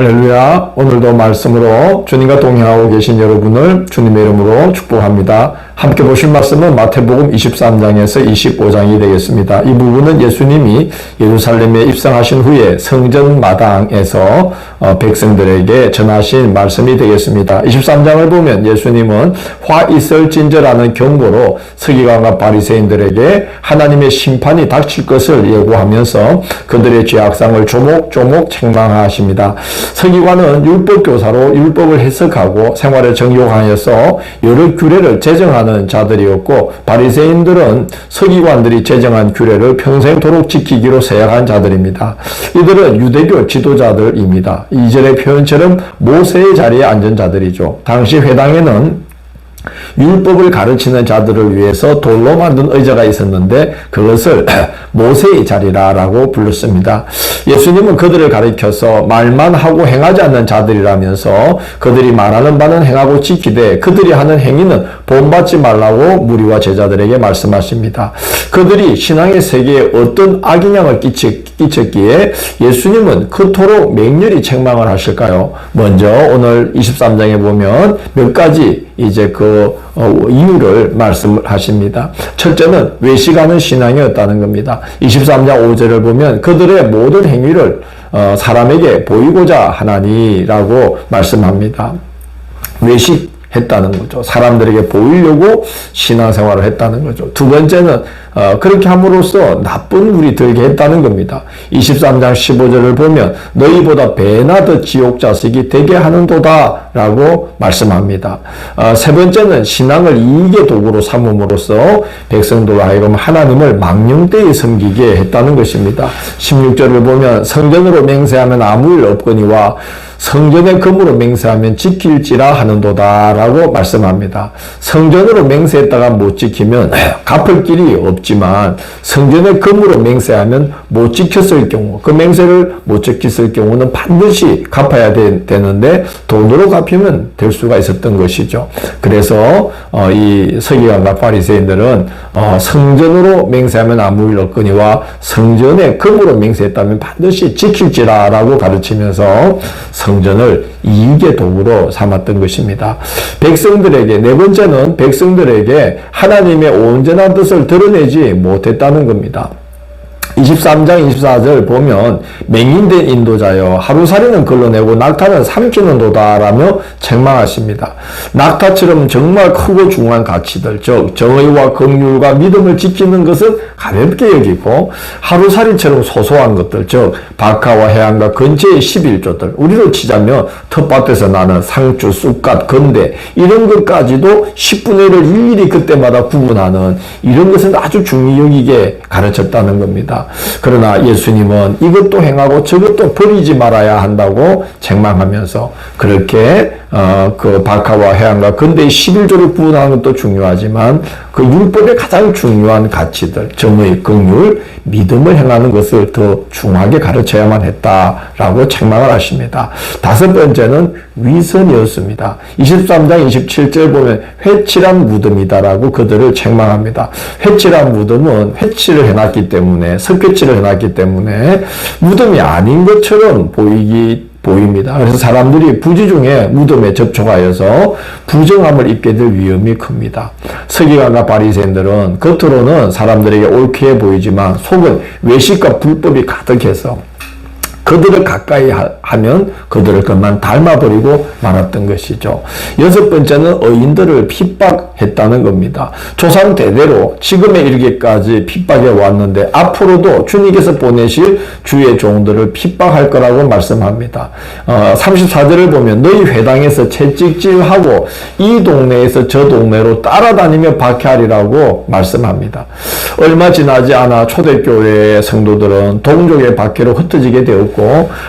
할렐루야. 오늘도 말씀으로 주님과 동행하고 계신 여러분을 주님의 이름으로 축복합니다. 함께 보실 말씀은 마태복음 23장에서 25장이 되겠습니다. 이 부분은 예수님이 예루살렘에 입성하신 후에 성전 마당에서 백성들에게 전하신 말씀이 되겠습니다. 23장을 보면 예수님은 화 있을진저라는 경고로 서기관과 바리새인들에게 하나님의 심판이 닥칠 것을 예고하면서 그들의 죄악상을 조목조목 책망하십니다. 서기관은 율법교사로 율법을 해석하고 생활에 정욕하여서 여러 규례를 제정하는 자들이었고, 바리새인들은 서기관들이 제정한 규례를 평생도록 지키기로 세약한 자들입니다. 이들은 유대교 지도자들입니다. 2절의 표현처럼 모세의 자리에 앉은 자들이죠. 당시 회당에는 율법을 가르치는 자들을 위해서 돌로 만든 의자가 있었는데 그것을 모세의 자리라고 불렀습니다. 예수님은 그들을 가리켜서 말만 하고 행하지 않는 자들이라면서 그들이 말하는 바는 행하고 지키되 그들이 하는 행위는 본받지 말라고 무리와 제자들에게 말씀하십니다. 그들이 신앙의 세계에 어떤 악영향을 끼쳤기에 예수님은 그토록 맹렬히 책망을 하실까요? 먼저 오늘 23장에 보면 몇 가지 이제 이유를 말씀하십니다. 첫째는 외식하는 신앙이었다는 겁니다. 23장 5절을 보면 그들의 모든 행위를 사람에게 보이고자 하나니라고 말씀합니다. 외식했다는 거죠. 사람들에게 보이려고 신앙생활을 했다는 거죠. 두 번째는 그렇게 함으로써 나쁜 물이 들게 했다는 겁니다. 23장 15절을 보면 너희보다 배나 더 지옥 자식이 되게 하는도다 라고 말씀합니다. 세 번째는 신앙을 이익의 도구로 삼음으로써 백성들로 하여금 하나님을 망령되이 섬기게 했다는 것입니다. 16절을 보면 성전으로 맹세하면 아무 일 없거니와 성전의 금으로 맹세하면 지킬지라 하는도다 라고 말씀합니다. 성전으로 맹세했다가 못 지키면 갚을 길이 없지만 성전의 금으로 맹세하면 못 지켰을 경우, 그 맹세를 못 지켰을 경우는 반드시 갚아야 되는데 돈으로 갚으면 될 수가 있었던 것이죠. 그래서 이 서기관과 바리새인들은 성전으로 맹세하면 아무 일 없거니와 성전의 금으로 맹세했다면 반드시 지킬지라 라고 가르치면서 성전을 이익의 도구로 삼았던 것입니다. 백성들에게, 네 번째는 백성들에게 하나님의 온전한 뜻을 드러내지 못했다는 겁니다. 23장 24절 보면 맹인된 인도자여 하루살이는 걸러내고 낙타는 삼키는도다 라며 책망하십니다. 낙타처럼 정말 크고 중요한 가치들, 즉 정의와 긍휼과 믿음을 지키는 것은 가볍게 여기고 하루살이처럼 소소한 것들, 즉 박하와 해안과 근처의 11조들, 우리로 치자면 텃밭에서 나는 상추, 쑥갓, 건대 이런 것까지도 10분의 1을 일일이 그때마다 구분하는 이런 것은 아주 중히 여기게 가르쳤다는 겁니다. 그러나 예수님은 이것도 행하고 저것도 버리지 말아야 한다고 책망하면서 그렇게 그 박하와 해안과 근대의 11조를 구분하는 것도 중요하지만 그 율법의 가장 중요한 가치들, 정의, 긍휼, 믿음을 행하는 것을 더 중하게 가르쳐야만 했다라고 책망을 하십니다. 다섯 번째는 위선이었습니다. 23장 27절 보면 회칠한 무덤이다라고 그들을 책망합니다. 회칠한 무덤은 회칠을 해놨기 때문에, 석회칠을 해놨기 때문에 무덤이 아닌 것처럼 보입니다. 그래서 사람들이 부지중에 무덤에 접촉하여서 부정함을 입게 될 위험이 큽니다. 서기관과 바리새인들은 겉으로는 사람들에게 옳게 보이지만 속은 외식과 불법이 가득해서 그들을 가까이 하면 그들을 그만 닮아버리고 말았던 것이죠. 여섯 번째는 의인들을 핍박했다는 겁니다. 조상 대대로 지금에 이르기까지 핍박해 왔는데 앞으로도 주님께서 보내실 주의 종들을 핍박할 거라고 말씀합니다. 34절을 보면 너희 회당에서 채찍질하고 이 동네에서 저 동네로 따라다니며 박해하리라고 말씀합니다. 얼마 지나지 않아 초대교회의 성도들은 동족의 박해로 흩어지게 되었고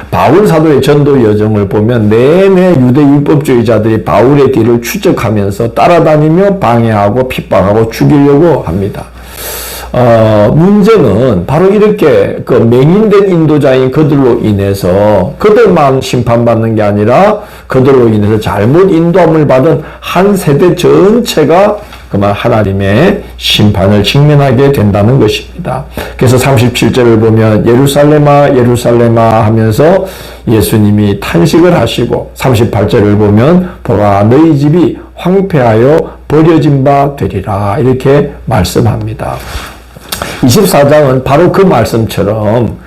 바울 사도의 전도 여정을 보면 내내 유대 율법주의자들이 바울의 뒤를 추적하면서 따라다니며 방해하고 핍박하고 죽이려고 합니다. 문제는 바로 이렇게 그 맹인된 인도자인 그들로 인해서 그들만 심판받는 게 아니라 그들로 인해서 잘못 인도함을 받은 한 세대 전체가 그만 하나님의 심판을 직면하게 된다는 것입니다. 그래서 37절을 보면 예루살렘아 예루살렘아 하면서 예수님이 탄식을 하시고 38절을 보면 보라 너희 집이 황폐하여 버려진 바 되리라 이렇게 말씀합니다. 24장은 바로 그 말씀처럼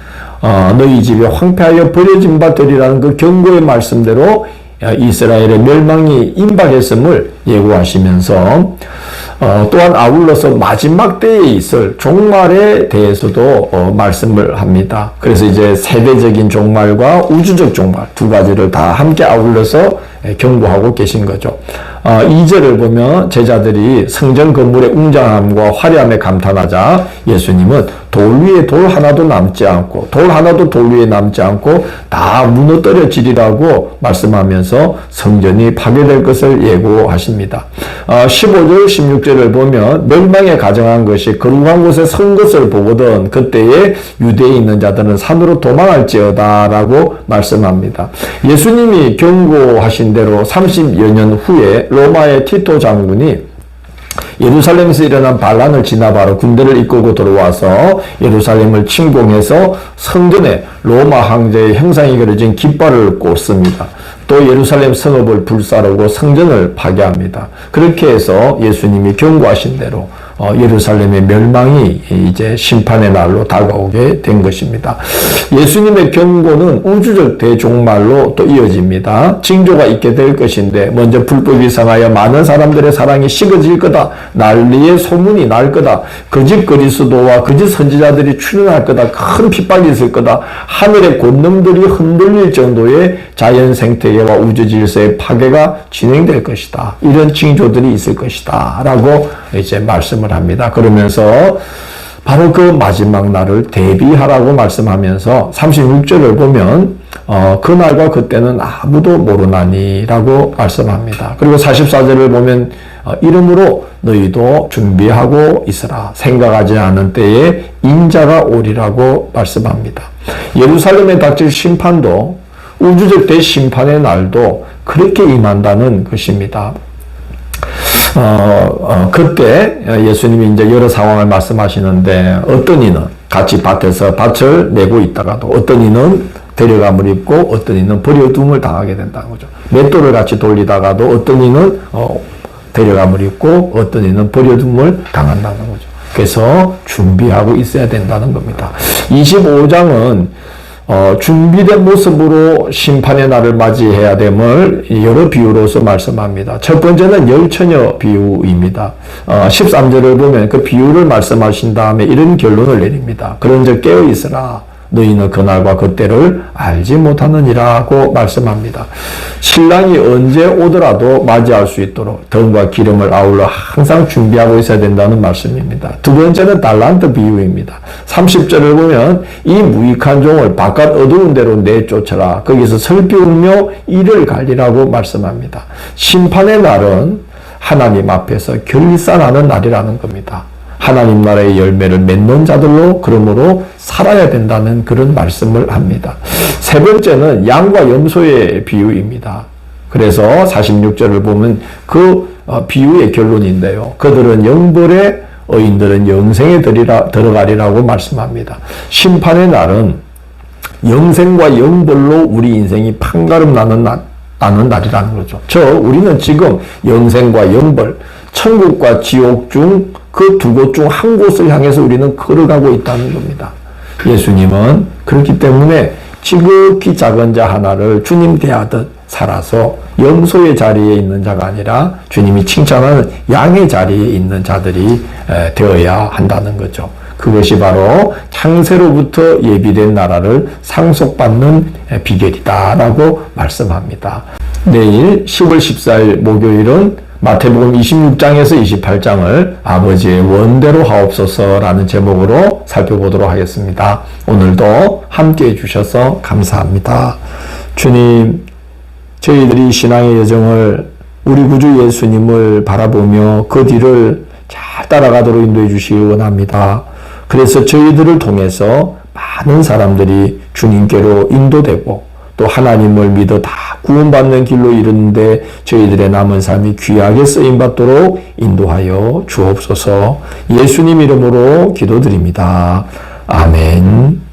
너희 집이 황폐하여 버려진 바 되리라는 그 경고의 말씀대로 이스라엘의 멸망이 임박했음을 예고하시면서 또한 아울러서 마지막 때에 있을 종말에 대해서도 말씀을 합니다. 그래서 이제 세대적인 종말과 우주적 종말 두 가지를 다 함께 아울러서 경고하고 계신 거죠. 2절을 보면 제자들이 성전 건물의 웅장함과 화려함에 감탄하자 예수님은 돌 위에 돌 하나도 남지 않고 돌 하나도 돌 위에 남지 않고 다 무너뜨려지리라고 말씀하면서 성전이 파괴될 것을 예고하십니다. 15절 16절을 보면 멸망에 가정한 것이 거룩한 곳에 선 것을 보거든 그때에 유대에 있는 자들은 산으로 도망할지어다 라고 말씀합니다. 예수님이 경고하신 대로 30여 년 후에 로마의 티토 장군이 예루살렘에서 일어난 반란을 진압하러 군대를 이끌고 들어와서 예루살렘을 침공해서 성전에 로마 황제의 형상이 그려진 깃발을 꽂습니다. 또 예루살렘 성읍을 불사르고 성전을 파괴합니다. 그렇게 해서 예수님이 경고하신 대로 예루살렘의 멸망이 이제 심판의 날로 다가오게 된 것입니다. 예수님의 경고는 우주적 대종말로 또 이어집니다. 징조가 있게 될 것인데 먼저 불법이 성하여 많은 사람들의 사랑이 식어질 거다. 난리의 소문이 날 거다. 거짓 그리스도와 거짓 선지자들이 출현할 거다. 큰 핍박이 있을 거다. 하늘의 권능들이 흔들릴 정도의 자연 생태계와 우주 질서의 파괴가 진행될 것이다. 이런 징조들이 있을 것이다. 라고 이제 말씀을 합니다. 그러면서 바로 그 마지막 날을 대비하라고 말씀하면서 36절을 보면 그날과 그때는 아무도 모르나니 라고 말씀합니다. 그리고 44절을 보면 이러므로 너희도 준비하고 있으라. 생각하지 않은 때에 인자가 오리라고 말씀합니다. 예루살렘에 닥칠 심판도 우주적 대심판의 날도 그렇게 임한다는 것입니다. 그때 예수님이 이제 여러 상황을 말씀하시는데 어떤 이는 같이 밭에서 밭을 내고 있다가도 어떤 이는 데려감을 입고 어떤 이는 버려둠을 당하게 된다는 거죠. 맷돌을 같이 돌리다가도 어떤 이는 데려감을 입고 어떤 이는 버려둠을 당한다는 거죠. 그래서 준비하고 있어야 된다는 겁니다. 25장은 준비된 모습으로 심판의 날을 맞이해야 됨을 여러 비유로서 말씀합니다. 첫 번째는 열처녀 비유입니다. 13절을 보면 그 비유를 말씀하신 다음에 이런 결론을 내립니다. 그런즉 깨어 있으라. 너희는 그날과 그때를 알지 못하느니라고 말씀합니다. 신랑이 언제 오더라도 맞이할 수 있도록 덤과 기름을 아울러 항상 준비하고 있어야 된다는 말씀입니다. 두 번째는 달란트 비유입니다. 30절을 보면 이 무익한 종을 바깥 어두운 데로 내쫓아라. 거기서 슬피 울며 이를 갈리라고 말씀합니다. 심판의 날은 하나님 앞에서 결산하는 날이라는 겁니다. 하나님 나라의 열매를 맺는 자들로 그러므로 살아야 된다는 그런 말씀을 합니다. 세 번째는 양과 염소의 비유입니다. 그래서 46절을 보면 그 비유의 결론인데요. 그들은 영벌에 의인들은 영생에 들어가리라고 말씀합니다. 심판의 날은 영생과 영벌로 우리 인생이 판가름 나는 날이라는 거죠. 우리는 지금 영생과 영벌, 천국과 지옥 중 그 두 곳 중 한 곳을 향해서 우리는 걸어가고 있다는 겁니다. 예수님은 그렇기 때문에 지극히 작은 자 하나를 주님 대하듯 살아서 염소의 자리에 있는 자가 아니라 주님이 칭찬하는 양의 자리에 있는 자들이 되어야 한다는 거죠. 그것이 바로 창세로부터 예비된 나라를 상속받는 비결이다라고 말씀합니다. 내일 10월 14일 목요일은 마태복음 26장에서 28장을 아버지의 원대로 하옵소서라는 제목으로 살펴보도록 하겠습니다. 오늘도 함께 해주셔서 감사합니다. 주님, 저희들이 신앙의 여정을 우리 구주 예수님을 바라보며 그 뒤를 잘 따라가도록 인도해 주시기 원합니다. 그래서 저희들을 통해서 많은 사람들이 주님께로 인도되고 또 하나님을 믿어 다 구원받는 길로 이르는데 저희들의 남은 삶이 귀하게 쓰임받도록 인도하여 주옵소서. 예수님 이름으로 기도드립니다. 아멘.